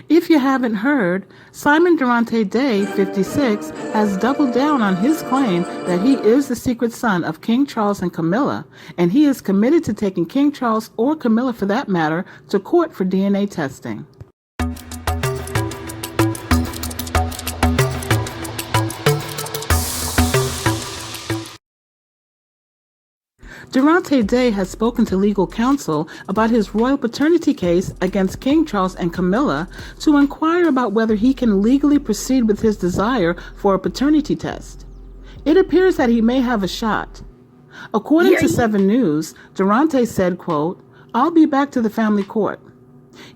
If you haven't heard, Simon Durante-Day, 56, has doubled down on his claim that he is the secret son of King Charles and Camilla, and he is committed to taking King Charles, or Camilla for that matter, to court for DNA testing. Dorante-Day has spoken to legal counsel about his royal paternity case against King Charles and Camilla to inquire about whether he can legally proceed with his desire for a paternity test. It appears that he may have a shot. According to 7 News, Durante said, quote, "I'll be back to the family court.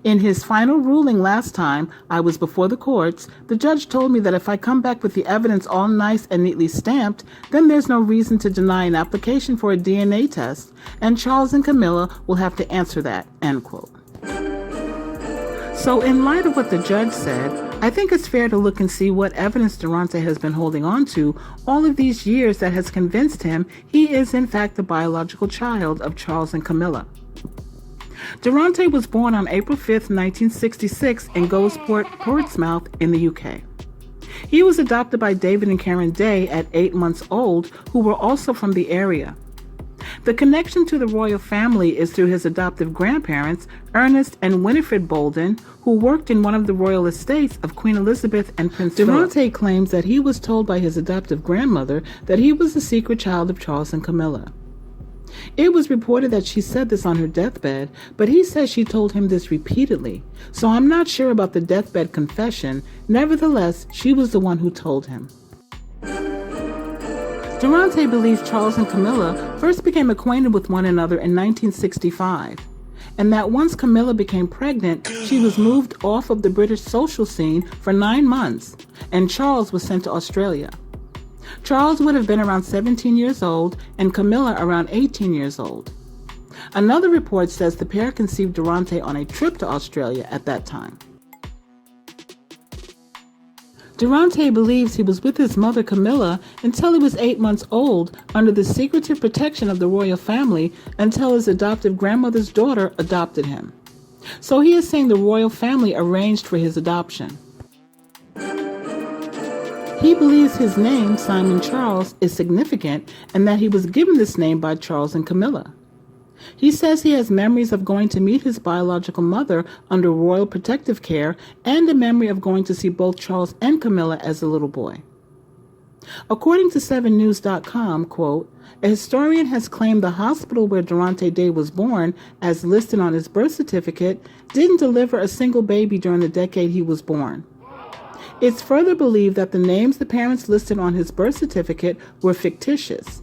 In his final ruling last time I was before the courts, the judge told me that if I come back with the evidence all nice and neatly stamped, then there's no reason to deny an application for a DNA test, and Charles and Camilla will have to answer that," end quote. So in light of what the judge said, I think it's fair to look and see what evidence Durante has been holding on to all of these years that has convinced him he is in fact the biological child of Charles and Camilla. Durante was born on April 5, 1966 in Gosport, Portsmouth in the UK. He was adopted by David and Karen Day at 8 months old, who were also from the area. The connection to the royal family is through his adoptive grandparents, Ernest and Winifred Bolden, who worked in one of the royal estates of Queen Elizabeth and Prince Philip. Durante claims that he was told by his adoptive grandmother that he was the secret child of Charles and Camilla. It was reported that she said this on her deathbed, but he says she told him this repeatedly, so I'm not sure about the deathbed confession. Nevertheless, she was the one who told him. Durante believes Charles and Camilla first became acquainted with one another in 1965, and that once Camilla became pregnant, she was moved off of the British social scene for 9 months, and Charles was sent to Australia. Charles would have been around 17 years old and Camilla around 18 years old. Another report says the pair conceived Durante on a trip to Australia at that time. Durante believes he was with his mother Camilla until he was 8 months old under the secretive protection of the royal family until his adoptive grandmother's daughter adopted him. So he is saying the royal family arranged for his adoption. He believes his name, Simon Charles, is significant and that he was given this name by Charles and Camilla. He says he has memories of going to meet his biological mother under royal protective care and a memory of going to see both Charles and Camilla as a little boy. According to 7news.com, quote, "A historian has claimed the hospital where Dorante-Day was born, as listed on his birth certificate, didn't deliver a single baby during the decade he was born. It's further believed that the names the parents listed on his birth certificate were fictitious.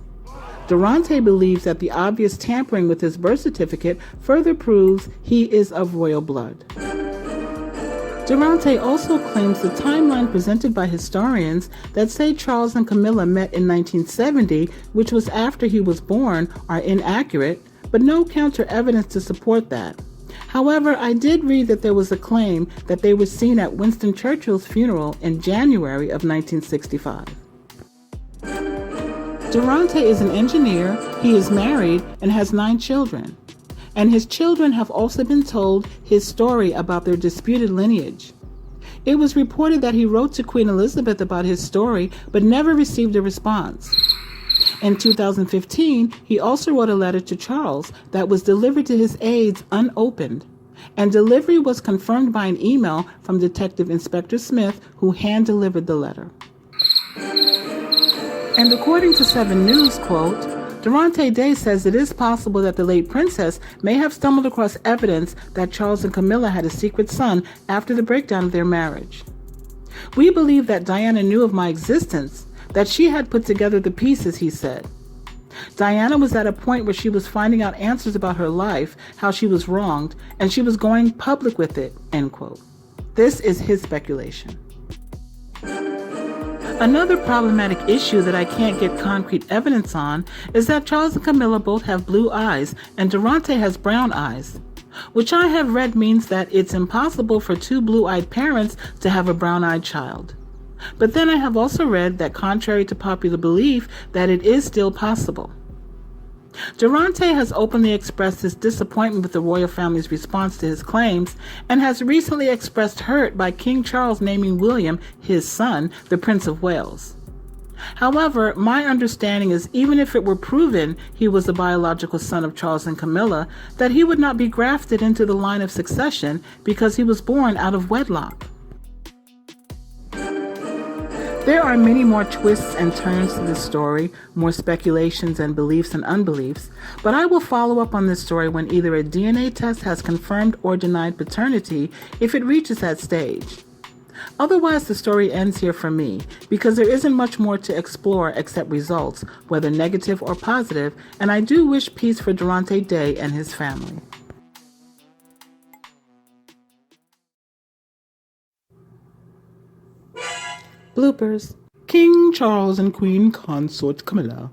Durante believes that the obvious tampering with his birth certificate further proves he is of royal blood." Durante also claims the timeline presented by historians that say Charles and Camilla met in 1970, which was after he was born, are inaccurate, but no counter evidence to support that. However, I did read that there was a claim that they were seen at Winston Churchill's funeral in January of 1965. Durante is an engineer, he is married, and has 9 children. And his children have also been told his story about their disputed lineage. It was reported that he wrote to Queen Elizabeth about his story, but never received a response. In 2015, he also wrote a letter to Charles that was delivered to his aides unopened, and delivery was confirmed by an email from Detective Inspector Smith, who hand-delivered the letter. And according to 7 News, quote, Dorante-Day says it is possible that the late princess may have stumbled across evidence that Charles and Camilla had a secret son after the breakdown of their marriage. "We believe that Diana knew of my existence, that she had put together the pieces," he said. "Diana was at a point where she was finding out answers about her life, how she was wronged, and she was going public with it," end quote. This is his speculation. Another problematic issue that I can't get concrete evidence on is that Charles and Camilla both have blue eyes and Durante has brown eyes, which I have read means that it's impossible for 2 blue-eyed parents to have a brown-eyed child. But then I have also read that contrary to popular belief that it is still possible. Durante has openly expressed his disappointment with the royal family's response to his claims and has recently expressed hurt by King Charles naming William, his son, the Prince of Wales. However, my understanding is even if it were proven he was the biological son of Charles and Camilla, that he would not be grafted into the line of succession because he was born out of wedlock. There are many more twists and turns to this story, more speculations and beliefs and unbeliefs, but I will follow up on this story when either a DNA test has confirmed or denied paternity if it reaches that stage. Otherwise, the story ends here for me, because there isn't much more to explore except results, whether negative or positive, and I do wish peace for Dorante-Day and his family. Bloopers. King Charles and Queen Consort Camilla